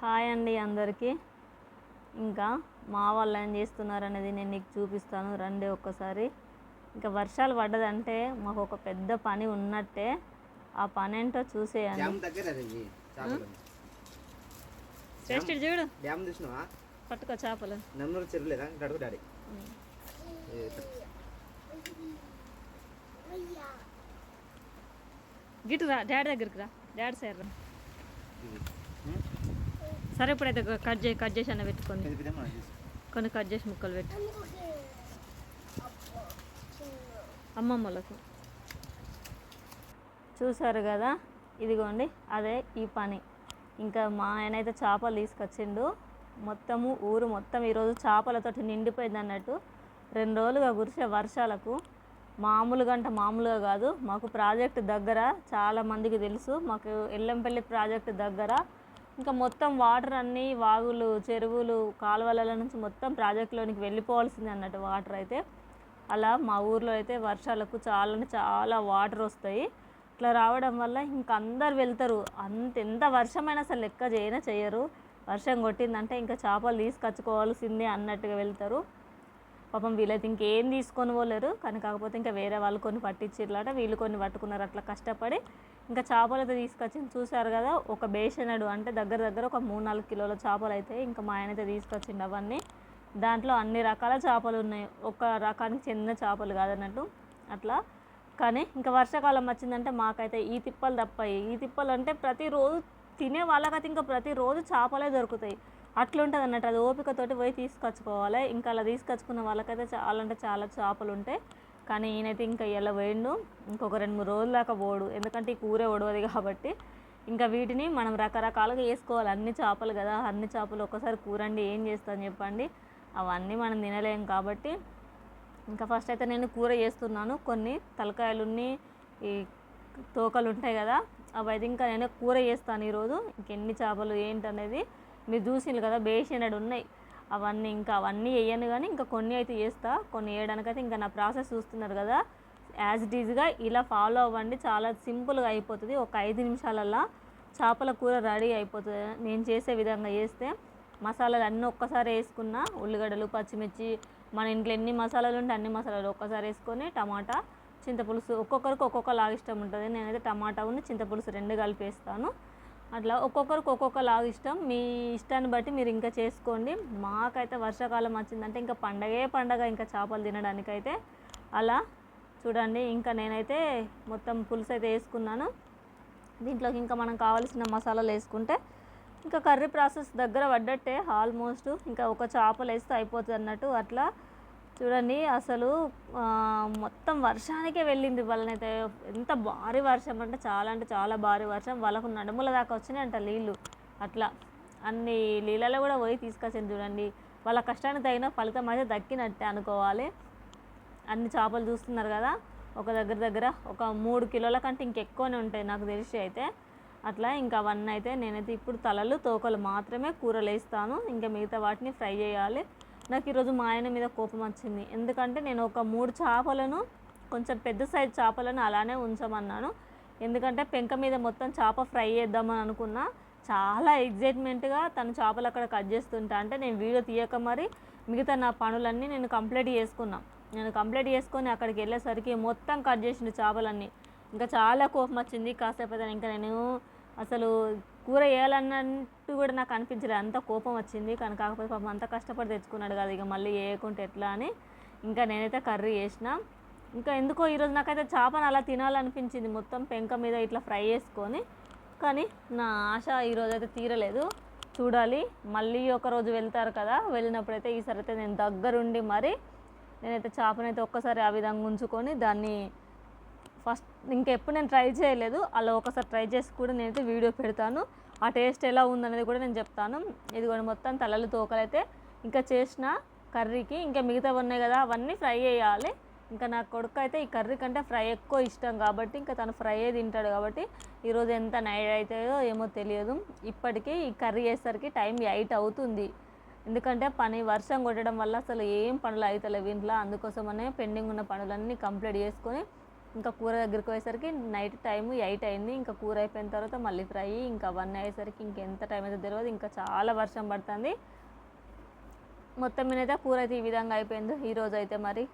Hi అండి అందరికీ. ఇంకా మా వాళ్ళు ఏం చేస్తున్నారనేది నేను నీకు చూపిస్తాను, రండి ఒక్కసారి. ఇంకా వర్షాలు పడ్డదంటే మాకు ఒక పెద్ద పని ఉన్నట్టే. ఆ పని ఏంటో చూసేయండి. చూడు, పట్టుకో చేపలు. నెమ్మూరు చెరువులేదా అడుగు డాడీ. గిటు రా, డాడీ దగ్గరికి రా, డాడీ సైడ్ రా. సరే ఇప్పుడైతే కట్ చేసి అన్న పెట్టుకోండి, కొన్ని కట్ చేసి ముక్కలు పెట్టు అమ్మమ్మలకు. చూసారు కదా, ఇదిగోండి అదే ఈ పని. ఇంకా మా ఆయన అయితే చేపలు తీసుకొచ్చిండు. మొత్తము ఊరు మొత్తం ఈరోజు చేపలతోటి నిండిపోయింది అన్నట్టు. 2 రోజులుగా కురిసే వర్షాలకు మామూలుగా కాదు. మాకు ప్రాజెక్టు దగ్గర, చాలామందికి తెలుసు, మాకు ఎల్లంపల్లి ప్రాజెక్టు దగ్గర. ఇంకా మొత్తం వాటర్ అన్నీ వాగులు, చెరువులు, కాలువల నుంచి మొత్తం ప్రాజెక్టులోనికి వెళ్ళిపోవాల్సింది అన్నట్టు వాటర్ అయితే. అలా మా ఊర్లో అయితే వర్షాలకు చాలా వాటర్ వస్తాయి. ఇట్లా రావడం వల్ల ఇంక అందరు వెళ్తారు. ఎంత వర్షమైనా అసలు లెక్క చేయరు. వర్షం కొట్టిందంటే ఇంకా చేపలు తీసుకొచ్చుకోవాల్సిందే అన్నట్టుగా వెళ్తారు. పాపం వీళ్ళైతే ఇంకేం తీసుకొని పోలేరు. కానీ కాకపోతే ఇంకా వేరే వాళ్ళు కొన్ని పట్టించిర్లాట, వీళ్ళు కొన్ని పట్టుకున్నారు. అట్లా కష్టపడి ఇంకా చేపలు అయితే తీసుకొచ్చి చూశారు కదా, ఒక బేషనడు అంటే దగ్గర ఒక 3-4 కిలోల చేపలు అయితే ఇంకా మా ఆయన అయితే తీసుకొచ్చిండు. అవన్నీ దాంట్లో అన్ని రకాల చేపలు ఉన్నాయి, ఒక రకానికి చెందిన చేపలు కాదన్నట్టు అట్లా. కానీ ఇంకా వర్షాకాలం వచ్చిందంటే మాకైతే ఈ తిప్పలు తప్పాయి. ఈ తిప్పలు అంటే ప్రతిరోజు తినే వాళ్ళకైతే ఇంకా ప్రతిరోజు చేపలే దొరుకుతాయి. అట్లుంటుంది అన్నట్టు. అది ఓపికతోటి పోయి తీసుకొచ్చుకోవాలి. ఇంకా అలా తీసుకొచ్చుకున్న వాళ్ళకైతే చాలా చేపలు ఉంటాయి. కానీ ఈయనైతే ఇంకా ఇలా పోయిండు. ఇంకొక 2-3 రోజుల దాకా పోడు, ఎందుకంటే ఈ కూరే ఒడవది కాబట్టి. ఇంకా వీటిని మనం రకరకాలుగా వేసుకోవాలి. అన్ని చేపలు కదా, అన్ని చేపలు ఒక్కసారి కూరండి ఏం చేస్తాను చెప్పండి. అవన్నీ మనం తినలేం కాబట్టి ఇంకా ఫస్ట్ అయితే నేను కూర చేస్తున్నాను. కొన్ని తలకాయలున్ని ఈ తోకలు ఉంటాయి కదా, అవి అయితే ఇంకా నేను కూర చేస్తాను ఈరోజు. ఇంకెన్ని చేపలు ఏంటనేది మీరు చూసిండ్రు కదా, బేషనడు ఉన్నాయి. అవన్నీ వేయను, కానీ ఇంకా కొన్ని అయితే చేస్తా. కొన్ని వేయడానికైతే ఇంకా నా ప్రాసెస్ చూస్తున్నారు కదా, యాజ్ ఇట్ ఈజ్గా ఇలా ఫాలో అవ్వండి. చాలా సింపుల్గా అయిపోతుంది. ఒక 5 నిమిషాలల్లో చేపల కూర రెడీ అయిపోతుంది. నేను చేసే విధంగా చేస్తే మసాలాలు అన్నీ ఒక్కసారి వేసుకున్న, ఉల్లిగడ్డలు, పచ్చిమిర్చి, మన ఇంట్లో ఎన్ని మసాలాలు ఉంటే అన్ని మసాలాలు ఒక్కసారి వేసుకొని, టమాటా, చింతపులుసు, ఒక్కొక్కరికి ఒక్కొక్కలాగా ఇష్టం ఉంటుంది. నేనైతే టమాటా ఉన్న చింతపులుసు 2 కలిపి వేస్తాను. అట్లా ఒక్కొక్కరికి ఒక్కొక్కలాగా ఇష్టం. మీ ఇష్టాన్ని బట్టి మీరు ఇంకా చేసుకోండి. మాకైతే వర్షాకాలం వచ్చిందంటే ఇంకా పండగ ఇంకా చేపలు తినడానికైతే. అలా చూడండి, ఇంకా నేనైతే మొత్తం పులుసు అయితే వేసుకున్నాను. దీంట్లోకి ఇంకా మనం కావాల్సిన మసాలాలు వేసుకుంటే ఇంకా కర్రీ ప్రాసెస్ దగ్గర పడ్డట్టే ఆల్మోస్ట్. ఇంకా ఒక చేపలు వేస్తే అయిపోతుంది అన్నట్టు. అట్లా చూడండి, అసలు మొత్తం వర్షానికే వెళ్ళింది వాళ్ళనైతే. ఎంత భారీ వర్షం అంటే చాలా భారీ వర్షం. వాళ్ళకు నడుముల దాకా వచ్చినాయి అంట నీళ్ళు. అట్లా అన్ని నీళ్ళలో కూడా పోయి తీసుకొచ్చింది చూడండి. వాళ్ళ కష్టానికి తగిన ఫలితం అయితే దక్కినట్టే అనుకోవాలి. అన్ని చేపలు చూస్తున్నారు కదా, ఒక దగ్గర ఒక 3 కిలోల కంటే ఇంకెక్కువనే ఉంటాయి నాకు తెలిసి అయితే. అట్లా ఇంకా అవన్నీ అయితే నేనైతే ఇప్పుడు తలలు, తోకలు మాత్రమే కూరలు వేస్తాను. ఇంకా మిగతా వాటిని ఫ్రై చేయాలి. నాకు ఈరోజు మా ఆయన మీద కోపం వచ్చింది. ఎందుకంటే నేను ఒక 3 చేపలను, కొంచెం పెద్ద సైజు చేపలను అలానే ఉంచమన్నాను. ఎందుకంటే పెంక మీద మొత్తం చేప ఫ్రై చేద్దామని అనుకున్నా. చాలా ఎగ్జైట్మెంట్గా తను చేపలు అక్కడ కట్ చేస్తుంటా అంటే నేను వీడియో తీయక మరి మిగతా నా పనులన్నీ నేను కంప్లీట్ చేసుకొని అక్కడికి వెళ్ళేసరికి మొత్తం కట్ చేసిండు చేపలన్నీ. ఇంకా చాలా కోపం వచ్చింది. కాసేపు ఇంకా నేను అసలు కూర వేయాలన్నట్టు కూడా నాకు అనిపించలేదు, అంత కోపం వచ్చింది. కానీ కాకపోతే పాపం అంత కష్టపడి తెచ్చుకున్నాడు కదా, ఇక మళ్ళీ వేయకుంటే ఎట్లా అని ఇంకా నేనైతే కర్రీ చేసిన. ఇంకా ఎందుకో ఈరోజు నాకైతే చేపను అలా తినాలనిపించింది, మొత్తం పెంక మీద ఇట్లా ఫ్రై చేసుకొని. కానీ నా ఆశ ఈరోజు అయితే తీరలేదు. చూడాలి, మళ్ళీ ఒక రోజు వెళ్తారు కదా, వెళ్ళినప్పుడైతే ఈసారి అయితే నేను దగ్గరుండి మరి నేనైతే చేపనైతే ఒక్కసారి ఆ విధంగా ఉంచుకొని దాన్ని ఫస్ట్ ఇంకెప్పుడు నేను ట్రై చేయలేదు. అలా ఒకసారి ట్రై చేసి కూడా నేనైతే వీడియో పెడతాను. ఆ టేస్ట్ ఎలా ఉందనేది కూడా నేను చెప్తాను. ఇది కూడా మొత్తం తలలు, తోకలు అయితే ఇంకా చేసిన కర్రీకి. ఇంకా మిగతా ఉన్నాయి కదా, అవన్నీ ఫ్రై చేయాలి. ఇంకా నా కొడుకు అయితే ఈ కర్రీ కంటే ఫ్రై ఎక్కువ ఇష్టం కాబట్టి ఇంకా తను ఫ్రై తింటాడు కాబట్టి ఈరోజు ఎంత నైట్ అవుతుందో ఏమో తెలియదు. ఇప్పటికీ ఈ కర్రీ చేసేసరికి టైం 8 అవుతుంది. ఎందుకంటే వర్షం కొట్టడం వల్ల అసలు ఏం పనులు అవుతలేవు ఇంట్లో. అందుకోసమనే పెండింగ్ ఉన్న పనులన్నీ కంప్లీట్ చేసుకొని ఇంకా కూర దగ్గరికి పోయేసరికి నైట్ టైము 8 అయింది. ఇంకా కూర అయిపోయిన తర్వాత మళ్ళీ ఫ్రై, ఇంకా 1 అయ్యేసరికి ఇంకెంత టైం అయితే తెలియదు. ఇంకా చాలా వర్షం పడుతుంది. మొత్తం మీద అయితే కూర అయితే ఈ విధంగా అయిపోయింది ఈరోజు అయితే. మరి